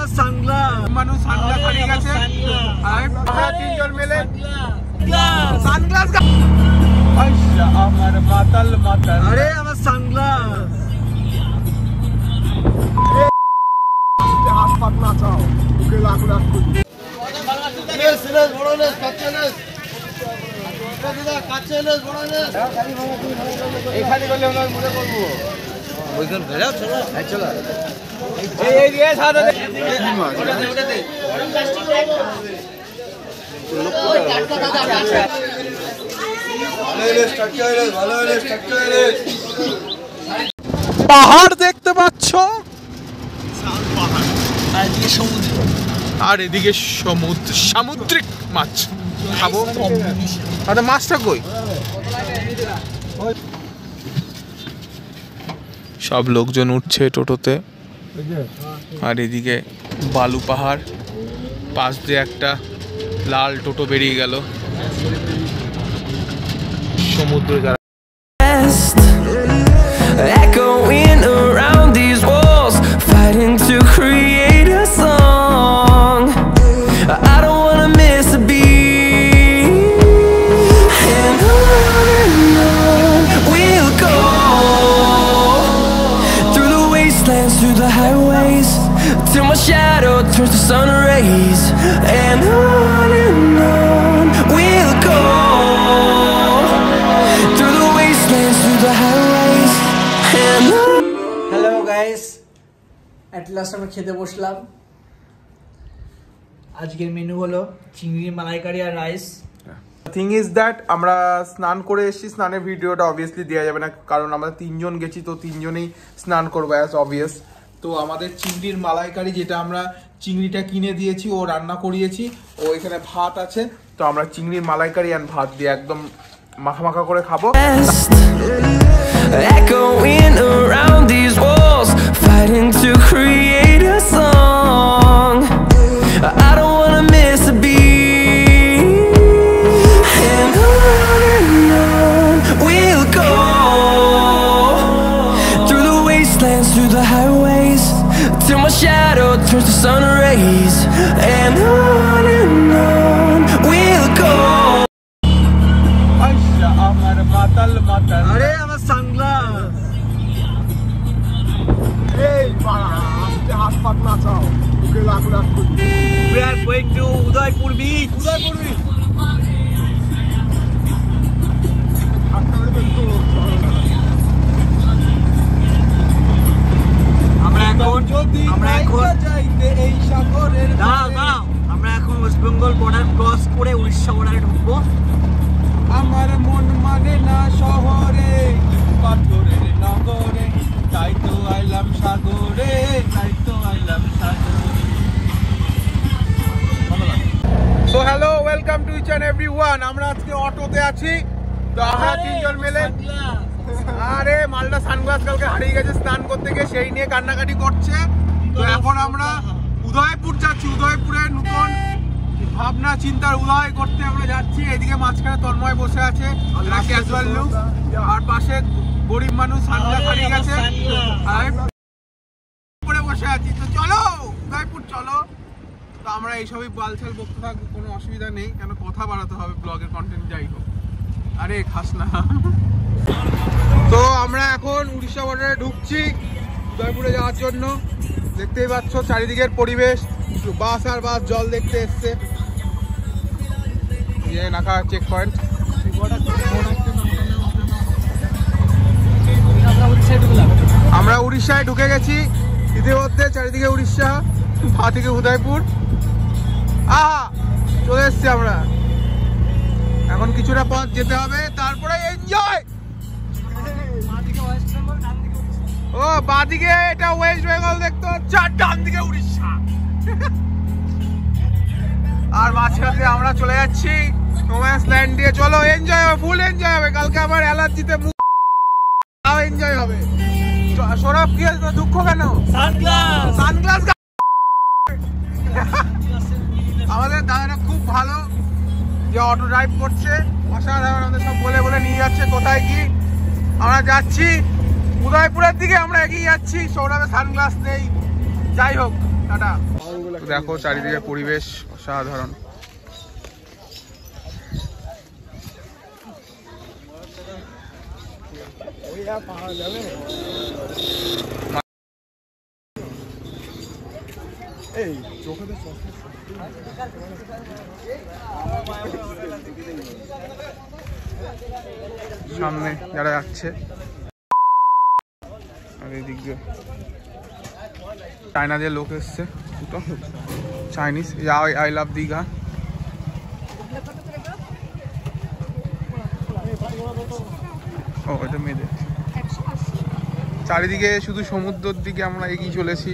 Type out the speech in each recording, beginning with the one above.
আমার সানগ্লাস মানুষ সানগ্লাস হারিয়ে গেছে আমরা তিনজন মিলে সানগ্লাস আচ্ছা আমার মাতাল মাতাল আরে আমার সানগ্লাস হাত পাত না চাও ওকে লাখ লাখ করি এখানে করলে ওনার মনে করবো ওইখান ফেরাও চলো চলো এই দিয়ে সাদা পাহাড় দেখতে পাচ্ছ আর এদিকে সমুদ্র সামুদ্রিক মাছ খাবো আর মাছটা কই সব লোকজন উঠছে টোটোতে আর এদিকে বালু পাহাড় পাশ দিয়ে একটা লাল টোটো বেরিয়ে গেল সমুদ্র যারা echoing around these walls, fighting to create a song. I don't wanna miss a beat, and on we'll go through the wastelands, through the highways, till my shadow turns to sun rays, and on we'll go through the wastelands, through the highways. Hello guys, at last আমরা খেতে বসলাম। আজকের menu হলো চিংড়ি মালাইকারি আর rice. Thing is that আমরা স্নান করে এসেছি, স্নানের ভিডিওটা অবভিয়াসলি দেওয়া যাবে না কারণ আমরা তিনজন গেছি তো তিনজনেই স্নান করবো অ্যাজ অবভিয়াস। তো আমাদের চিংড়ির মালাইকারি যেটা আমরা চিংড়িটা কিনে দিয়েছি ও রান্না করিয়েছি, ও এখানে ভাত আছে, তো আমরা চিংড়ির মালাইকারি আর ভাত দিয়ে একদম মাখা মাখা করে খাবো। Echoing around these walls, fighting to create a song. I don't wanna miss a beat, and on we'll go through the wastelands, through the highways, till my shadow turns to sun rays, and on we'll go. আমার মাতাল মাতাল আরে আমার sunglass এই বাড়া হাত পাত না চাও ওকে লাখ লাখ করি We are going to Udaipur beach. আমরা এখন ওয়েস্ট বেঙ্গল বর্ডার ক্রস করে উড়িষ্যা বর্ডারে ঢুকবো। আমার মন মানে না শহরে পাথরের নগরে, তাই তো আইলাম সাগরে, তাই তো আইলাম সাগরে। So hello, welcome to each and everyone. আমরা আজকে অটোতে আছি, তো আমরা তিনজন মিলে আরে মালটা সানগ্লাস কালকে হারিয়ে গেছে স্নান করতে গিয়ে, সেই নিয়ে কান্নাকাটি করছে। তো এখন আমরা উদয়পুর যাচ্ছি, উদয়পুরের নতুন ভাবনা চিন্তার উদয় করতে আমরা যাচ্ছি। এদিকে মাঝখানে তন্ময় বসে আছে, ক্যাজুয়াল লুক, আর পাশে গরিব মানুষ সানগ্লাস হারিয়ে গেছে আর পরে বসে আছি। তো চলো উদয়পুর চলো। তো আমরা এইসবই বালছাল বকতে থাকবো, কোনো অসুবিধা নেই, কেন কথা বাড়াতে হবে ব্লগের কন্টেন্ট যাই হোক। আরে খাস না। তো আমরা এখন উড়িষ্যা বর্ডারে ঢুকছি উদয়পুরে যাওয়ার জন্য। দেখতেই পাচ্ছ চারিদিকের পরিবেশ, বাস আর বাস জল দেখতে এসছে। নাকা চেক পয়েন্ট। আমরা উড়িষ্যায় ঢুকে গেছি ইতিমধ্যে, চারিদিকে উড়িষ্যা, পা থেকে উদয়পুর। আহা চলে এসছি আমরা। এখন কিছুটা পথ যেতে হবে, তারপরে এনজয়। ও বাঁদিকে এটা ওয়েস্ট বেঙ্গল দেখতে হচ্ছে, আর ডান দিকে উড়িষ্যা। আর মাঝখানে আমরা চলে যাচ্ছি নোম্যান্স ল্যান্ড দিয়ে। চলো এনজয় হবে, ফুল এনজয় হবে। কালকে আমার অ্যালার্জিতে মুখ এনজয় হবে। সৌরভ কি দুঃখ কেন? সানগ্লাস আমাদের দাদাটা খুব ভালো, যে অটো ড্রাইভ করছে, অসাধারণ। আমাদের সব বলে বলে নিয়ে যাচ্ছে কোথায় কি। আমরা যাচ্ছি উদয়পুরের দিকে, আমরা এগিয়ে যাচ্ছি। সৌরভের সানগ্লাস নেই, যাই হোক টাটা। তো দেখো চারিদিকে পরিবেশ অসাধারণ। সামনে যারা যাচ্ছে আর এদিক দিয়ে চায়না যে লোক এসছে, চাইনিজ, আই লাভ দীঘা। ও এটা মেয়েদের। চারিদিকে শুধু সমুদ্রের দিকে আমরা এগিয়ে চলেছি।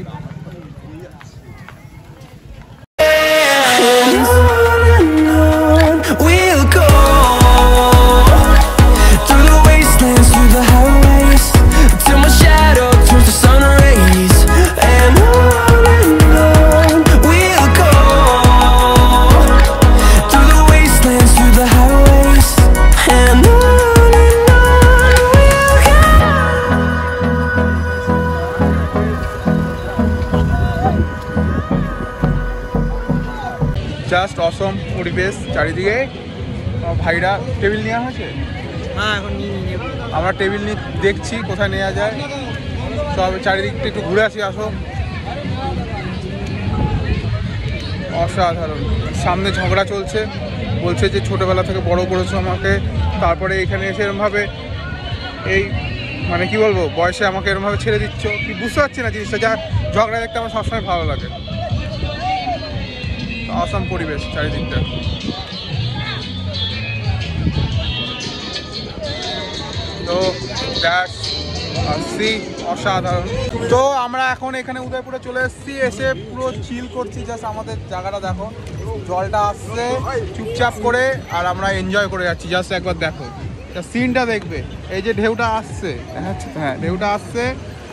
We'll go through the wastelands, through the highways, till my shadow turns to sun rays. And on we'll go through the wastelands, through the highways, and on we'll go. Just অসম পরিবেশ চারিদিকে। ভাইরা টেবিল নেওয়া হয়েছে, হ্যাঁ এখন নিয়ে নেব। আমরা টেবিল নিয়ে দেখছি কোথায় নেওয়া যায়। সব চারিদিকটা একটু ঘুরে আসি, আসো। অসাধারণ। সামনে ঝগড়া চলছে, বলছে যে ছোটোবেলা থেকে বড় করেছো আমাকে, তারপরে এখানে এসে এরমভাবে এই মানে কি বলবো বয়সে আমাকে এরমভাবে ছেড়ে দিচ্ছ, কি বুঝতে পারছি না জিনিসটা। যা ঝগড়া দেখতে আমার সবসময় ভালো লাগে। অসম পরিবেশ চারিদিকটা। তো দ্যাটস সি অসাধারণ। তো আমরা এখন এখানে উদয়পুরে চলে এসেছি, এসে পুরো চিল করছি। জাস্ট আমাদের জায়গাটা দেখো, জলটা আসছে চুপচাপ করে আর আমরা এনজয় করে যাচ্ছি। জাস্ট একবার দেখো সিনটা, দেখবে এই যে ঢেউটা আসছে, হ্যাঁ ঢেউটা আসছে,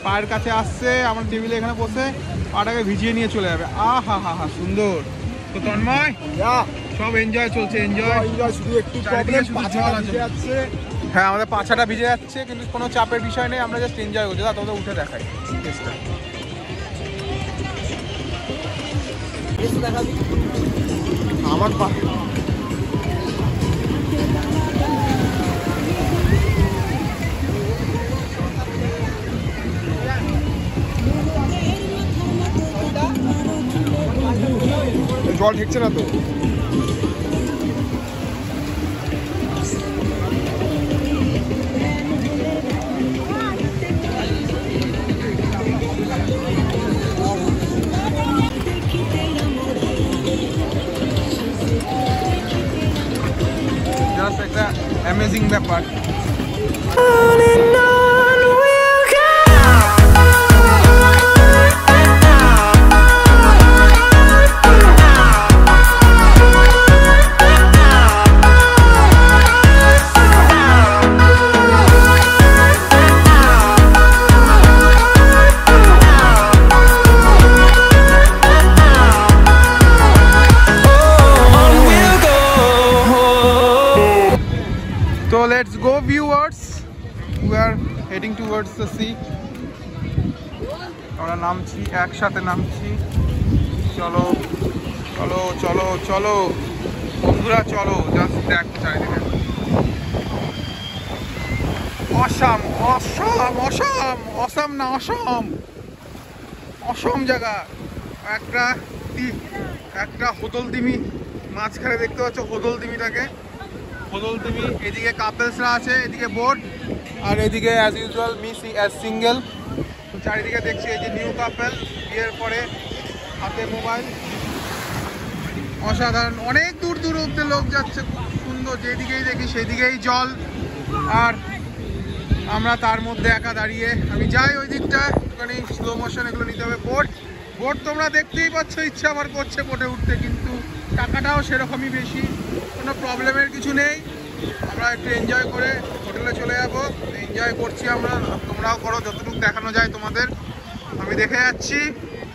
পায়ের কাছে আসছে, আমরা টেবিলে এখানে বসে পাটাকে ভিজিয়ে নিয়ে চলে যাবে। হা হা হা সুন্দর। তো তন্ময় সব এনজয় চলছে, এনজয় শুধু একটু হ্যাঁ আমাদের পাছাটা ভিজে যাচ্ছে, কিন্তু কোনো চাপের বিষয় নেই, আমরা জাস্ট এনজয় করছি। তোদের উঠে দেখাই কেসটা। আমার জল ঠেকছে না তো। জাস্ট একটা অ্যামেজিং ব্যাপার। So let's go viewers, we are heading towards the sea. আমরা নামছি, একসাথে নামছি। চলো চলো চলো চলো বন্ধুরা চলো। জাস্ট দেখ চারিদিকে অসম অসম অসম অসম না অসম, অসম জায়গা। একটা হোদলদিমি মাঝখানে দেখতে পাচ্ছ, হোদলদিমিটাকে, হোদলদিমি। এদিকে কাপেলসরা আছে, এদিকে বোট, আর এদিকে as usual me as single. তো চারিদিকে দেখছি এই যে নিউ কাপেল, বিয়ের পরে হাতে মোবাইল। অসাধারণ, অনেক দূর দূর অব্দি লোক যাচ্ছে, খুব সুন্দর। যেদিকেই দেখি সেদিকেই জল, আর আমরা তার মধ্যে একা দাঁড়িয়ে। আমি যাই ওই দিকটা, একটুখানি স্লো মোশন এগুলো নিতে হবে। বোট তোমরা দেখতেই পাচ্ছ, ইচ্ছা আমার করছে বোটে উঠতে, কিন্তু টাকাটাও সেরকমই বেশি। কোনো প্রবলেমের কিছু নেই, আমরা একটু এনজয় করে হোটেলে চলে যাবো। এনজয় করছি আমরা, তোমরাও করো যতটুকু দেখানো যায় তোমাদের। আমি দেখে যাচ্ছি,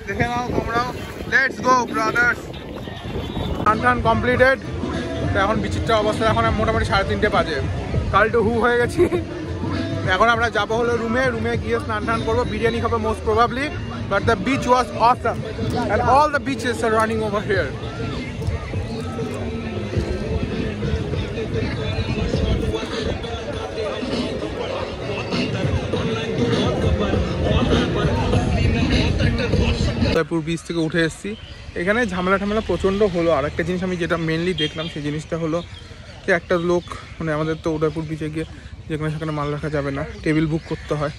দেখে নাও তোমরাও। Let's go brothers. স্নান কমপ্লিটেড। তো এখন বিচিত্র অবস্থা, এখন মোটামুটি 3:30 বাজে। কাল টু হু হয়ে গেছি। এখন আমরা যাবো হলো রুমে গিয়ে স্নান করবো, বিরিয়ানি খাবো most probably. but the beach was awesome and all the beaches are running over here. Udaipur beach থেকে উঠে এসেছি। এখানে ঝামেলা প্রচণ্ড হলো। আর একটা জিনিস আমি যেটা মেনলি দেখলাম সেই জিনিসটা হলো যে একটা লোক মানে আমাদের তো উদয়পুর বিচে গিয়ে যেখানে সেখানে মাল রাখা যাবে না, টেবিল বুক করতে হয়।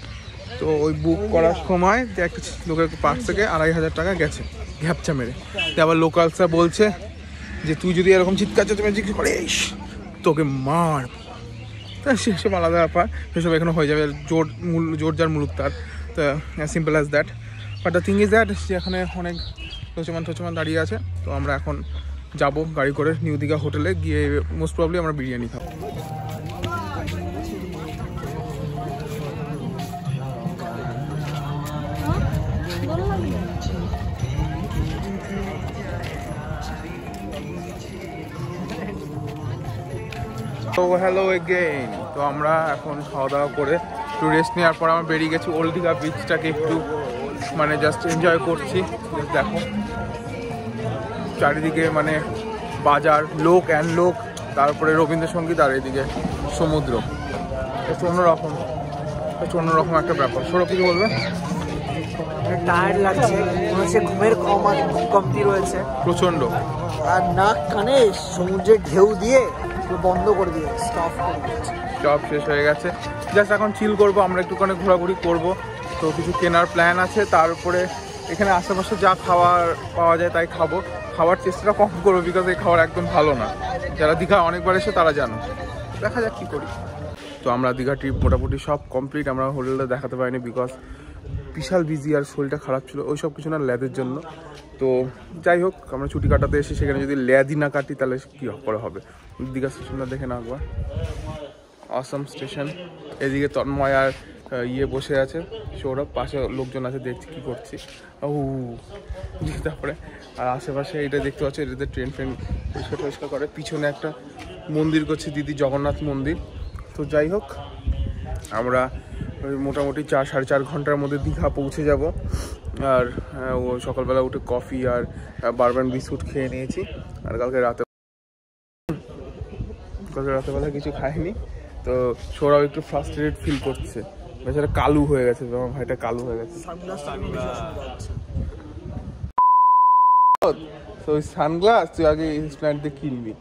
তো ওই বুক করার সময় যে একটা লোকের পার্স থেকে 2,500 টাকা গেছে ঘ্যাপচা মেরে। আবার লোকালসরা বলছে যে তুই যদি এরকম চিৎকার চেঁচামেচি করিস তোকে মার। সেসব আলাদা ব্যাপার, সেসব এখানে হয়ে যাবে। জোর যার মুলুক তার, তো simple as that. But the thing is that যে এখানে অনেক লোচমান দাঁড়িয়ে আছে। তো আমরা এখন যাব গাড়ি করে নিউ দীঘা হোটেলে গিয়ে মোস্ট প্রবলি আমরা বিরিয়ানি খাবো। তো হ্যালো এগেইন। তো আমরা এখন খাওয়া দাওয়া করে একটু রেস্ট নেওয়ার পর আমরা বেরিয়ে গেছি ওল্ড দীঘা বিচটাকে একটু মানে জাস্ট এনজয় করছি। দেখো চারিদিকে মানে বাজার, লোক অ্যান্ড লোক, তারপরে রবীন্দ্রসঙ্গীত, আর এদিকে সমুদ্র। একটু অন্যরকম একটা ব্যাপার। সৌরভ কিছু বলবে? টায়ার্ড লাগছে, মনে হচ্ছে ঘুমের কমতি রয়েছে প্রচন্ড। আর নাক কানে সমুদ্রের ঢেউ দিয়ে বন্ধ করে দিয়েছে, স্টপ শেষ হয়ে গেছে। জাস্ট এখন চিল করবো, আমরা একটুখানি ঘোরাঘুরি করব। তো কিছু কেনার প্ল্যান আছে, তার উপরে এখানে আশেপাশে যা খাবার পাওয়া যায় তাই খাবো। খাওয়ার চেষ্টাটা কম করবো, বিকজ এই খাবার একদম ভালো না। যারা দীঘা অনেকবার এসে তারা জানো। দেখা যাক কী করি। তো আমরা দীঘা ট্রিপ মোটামুটি সব কমপ্লিট। আমরা হোটেলটা দেখাতে পারিনি বিকজ বিশাল বিজি আর শরীরটা খারাপ ছিল, ওই সব কিছু না ল্যাদের জন্য। তো যাই হোক, আমরা ছুটি কাটাতে এসে সেখানে যদি ল্যাদই না কাটি তাহলে কী করে হবে। দীঘা স্টেশনটা দেখে না একবার, অসম স্টেশন। এদিকে তন্ময় আর বসে আছে, সৌরভ পাশে লোকজন আছে, দেখছি কী করছি। তারপরে আর আশেপাশে এটা দেখতে পাচ্ছি, এটাতে ট্রেন পরিষ্কার করে। পিছনে একটা মন্দির করছে দিদি, জগন্নাথ মন্দির। তো যাই হোক, আমরা ওই মোটামুটি 4-4.5 ঘন্টার মধ্যে দীঘা পৌঁছে যাব। আর ও সকালবেলা উঠে কফি আর বারবান বিস্কুট খেয়ে নিয়েছি। আর কালকে রাতেবেলা কিছু খাইনি। তো সৌরভ একটু ফ্রাস্ট্রেটেড ফিল করছে, বেচারা কালু হয়ে গেছে, আমার ভাইটা কালু হয়ে গেছে। তো ওই সানগ্লাস তুই আগে ইনস্ট্যান্ট দিয়ে কিনবি।